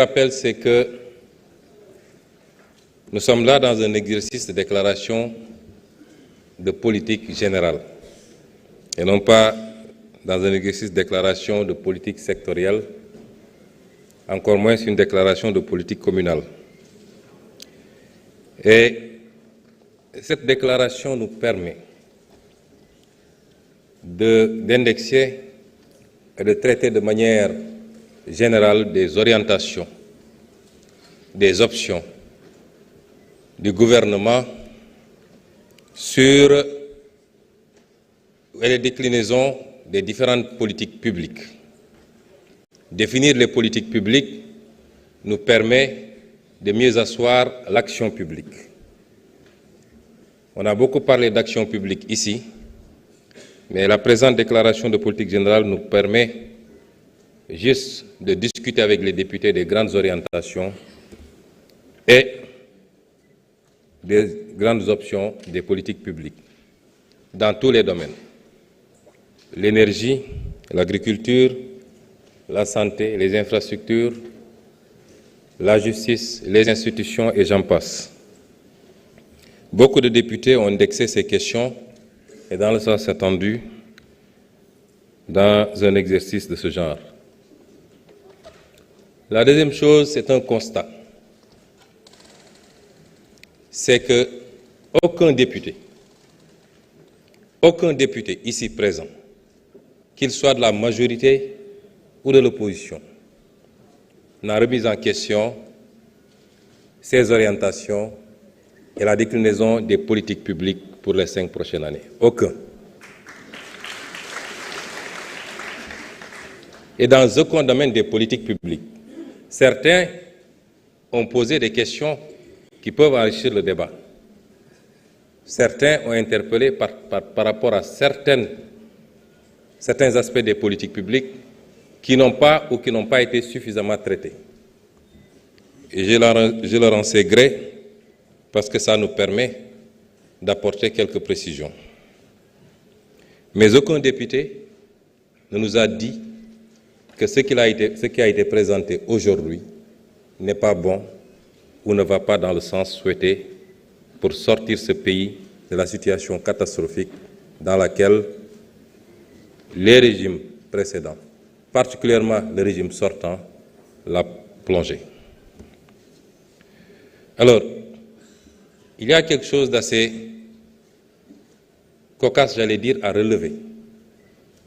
rappelle, c'est que nous sommes là dans un exercice de déclaration de politique générale et non pas dans un exercice de déclaration de politique sectorielle, encore moins une déclaration de politique communale. Et cette déclaration nous permet d'indexer et de traiter de manière générale des orientations, des options du gouvernement sur les déclinaisons des différentes politiques publiques. Définir les politiques publiques nous permet de mieux asseoir l'action publique. On a beaucoup parlé d'action publique ici, mais la présente déclaration de politique générale nous permet juste de discuter avec les députés des grandes orientations et des grandes options des politiques publiques dans tous les domaines. L'énergie, l'agriculture, la santé, les infrastructures, la justice, les institutions et j'en passe. Beaucoup de députés ont indexé ces questions et dans le sens attendu dans un exercice de ce genre. La deuxième chose, c'est un constat. C'est que aucun député ici présent, qu'il soit de la majorité ou de l'opposition, n'a remis en question ces orientations et la déclinaison des politiques publiques pour les 5 prochaines années. Aucun. Et dans aucun domaine des politiques publiques, certains ont posé des questions qui peuvent enrichir le débat. Certains ont interpellé par rapport à certains aspects des politiques publiques qui n'ont pas ou qui n'ont pas été suffisamment traités. Et je leur en sais gré parce que ça nous permet d'apporter quelques précisions. Mais aucun député ne nous a dit que ce qui a été présenté aujourd'hui n'est pas bon ou ne va pas dans le sens souhaité pour sortir ce pays de la situation catastrophique dans laquelle les régimes précédents, particulièrement le régime sortant, l'a plongé. Alors, il y a quelque chose d'assez cocasse, j'allais dire, à relever,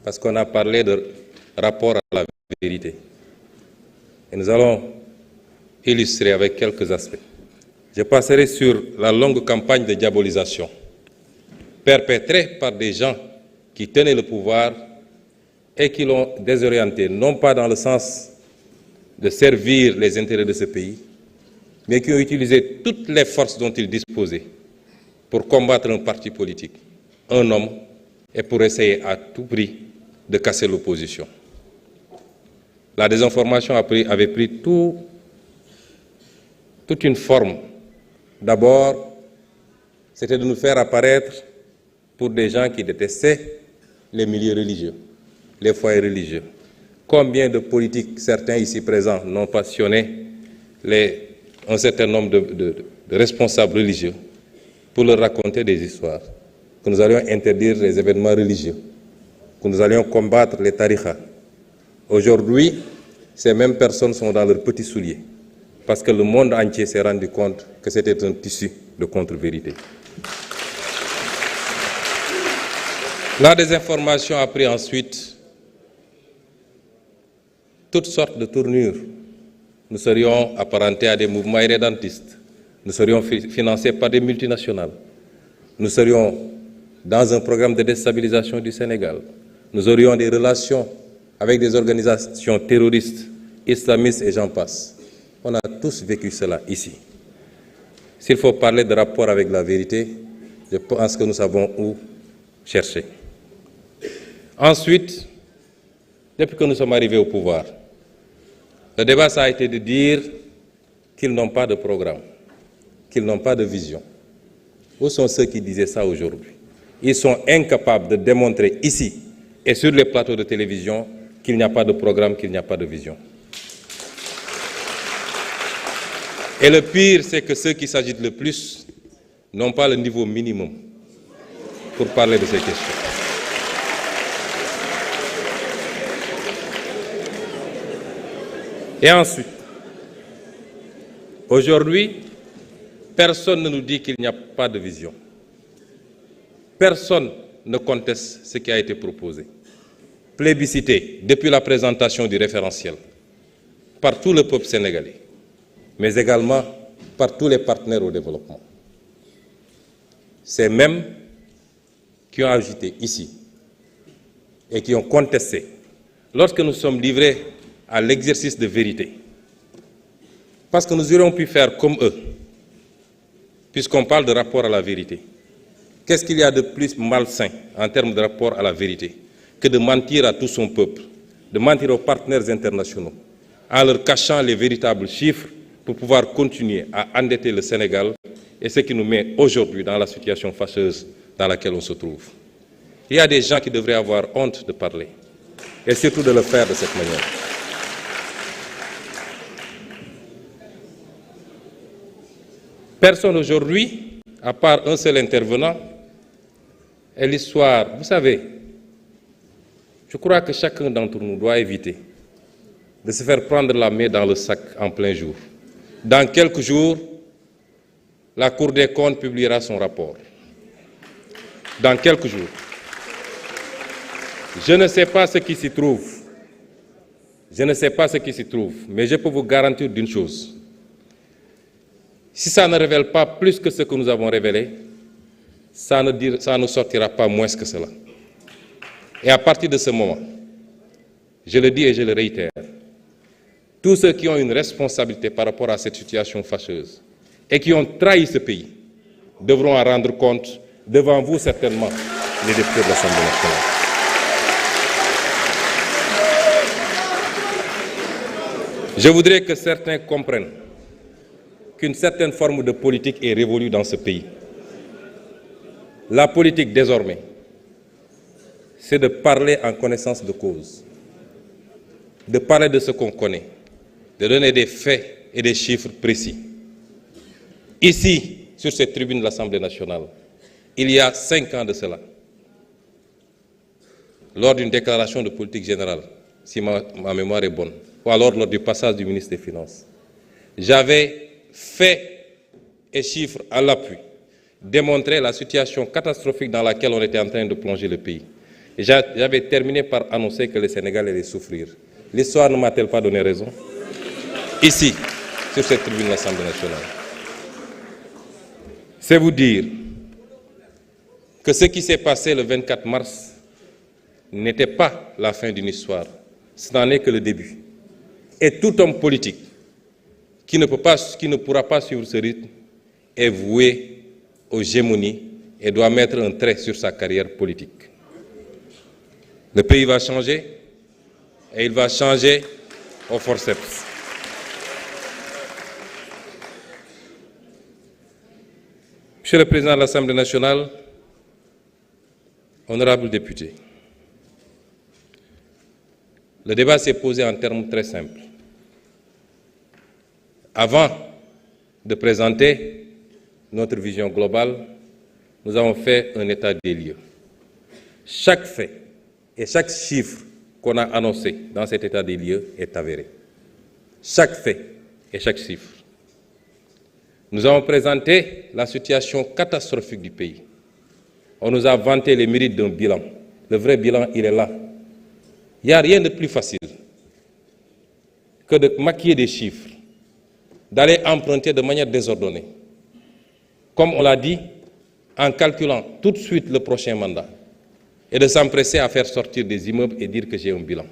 parce qu'on a parlé de rapport à la vérité. Et nous allons illustrer avec quelques aspects. Je passerai sur la longue campagne de diabolisation perpétrée par des gens qui tenaient le pouvoir et qui l'ont désorienté, non pas dans le sens de servir les intérêts de ce pays, mais qui ont utilisé toutes les forces dont ils disposaient pour combattre un parti politique, un homme, et pour essayer à tout prix de casser l'opposition. La désinformation avait pris toute une forme. D'abord, c'était de nous faire apparaître pour des gens qui détestaient les milieux religieux, les foyers religieux. Combien de politiques, certains ici présents, n'ont passionné un certain nombre de responsables religieux pour leur raconter des histoires, que nous allions interdire les événements religieux, que nous allions combattre les tariqas. Aujourd'hui, ces mêmes personnes sont dans leurs petits souliers, parce que le monde entier s'est rendu compte que c'était un tissu de contre-vérité. La désinformation a pris ensuite toutes sortes de tournures. Nous serions apparentés à des mouvements irrédentistes. Nous serions financés par des multinationales. Nous serions dans un programme de déstabilisation du Sénégal. Nous aurions des relations avec des organisations terroristes, islamistes et j'en passe. On a tous vécu cela ici. S'il faut parler de rapport avec la vérité, je pense que nous savons où chercher. Ensuite, depuis que nous sommes arrivés au pouvoir, le débat, ça a été de dire qu'ils n'ont pas de programme, qu'ils n'ont pas de vision. Où sont ceux qui disaient ça aujourd'hui? Ils sont incapables de démontrer ici et sur les plateaux de télévision qu'il n'y a pas de programme, qu'il n'y a pas de vision. Et le pire, c'est que ceux qui s'agitent le plus n'ont pas le niveau minimum pour parler de ces questions. Et ensuite, aujourd'hui, personne ne nous dit qu'il n'y a pas de vision. Personne ne conteste ce qui a été proposé. Plébiscité depuis la présentation du référentiel par tout le peuple sénégalais, mais également par tous les partenaires au développement. Ces mêmes qui ont agité ici et qui ont contesté lorsque nous sommes livrés à l'exercice de vérité. Parce que nous aurions pu faire comme eux, puisqu'on parle de rapport à la vérité. Qu'est-ce qu'il y a de plus malsain en termes de rapport à la vérité que de mentir à tout son peuple, de mentir aux partenaires internationaux, en leur cachant les véritables chiffres pour pouvoir continuer à endetter le Sénégal et ce qui nous met aujourd'hui dans la situation fâcheuse dans laquelle on se trouve. Il y a des gens qui devraient avoir honte de parler et surtout de le faire de cette manière. Personne aujourd'hui, à part un seul intervenant, et l'histoire, vous savez, je crois que chacun d'entre nous doit éviter de se faire prendre la main dans le sac en plein jour. Dans quelques jours, la Cour des comptes publiera son rapport. Dans quelques jours. Je ne sais pas ce qui s'y trouve. Je ne sais pas ce qui s'y trouve, mais je peux vous garantir d'une chose. Si ça ne révèle pas plus que ce que nous avons révélé, ça ne sortira pas moins que cela. Et à partir de ce moment, je le dis et je le réitère, tous ceux qui ont une responsabilité par rapport à cette situation fâcheuse et qui ont trahi ce pays devront en rendre compte devant vous certainement, les députés de l'Assemblée nationale. Je voudrais que certains comprennent qu'une certaine forme de politique est révolue dans ce pays. La politique, désormais, c'est de parler en connaissance de cause, de parler de ce qu'on connaît, de donner des faits et des chiffres précis. Ici, sur cette tribune de l'Assemblée nationale, il y a 5 ans de cela, lors d'une déclaration de politique générale, si ma mémoire est bonne, ou alors lors du passage du ministre des Finances, j'avais fait et chiffres à l'appui démontré la situation catastrophique dans laquelle on était en train de plonger le pays. Et j'avais terminé par annoncer que le Sénégal allait souffrir. L'histoire ne m'a-t-elle pas donné raison? Ici, sur cette tribune de l'Assemblée nationale. C'est vous dire que ce qui s'est passé le 24 mars n'était pas la fin d'une histoire. Ce n'en est que le début. Et tout homme politique qui ne pourra pas suivre ce rythme est voué aux gémonies et doit mettre un trait sur sa carrière politique. Le pays va changer et il va changer au forceps. Monsieur le Président de l'Assemblée nationale, honorables députés, le débat s'est posé en termes très simples. Avant de présenter notre vision globale, nous avons fait un état des lieux. Chaque fait et chaque chiffre qu'on a annoncé dans cet état des lieux est avéré. Chaque fait et chaque chiffre. Nous avons présenté la situation catastrophique du pays. On nous a vanté les mérites d'un bilan. Le vrai bilan, il est là. Il n'y a rien de plus facile que de maquiller des chiffres, d'aller emprunter de manière désordonnée, comme on l'a dit, en calculant tout de suite le prochain mandat, et de s'empresser à faire sortir des immeubles et dire que j'ai un bilan.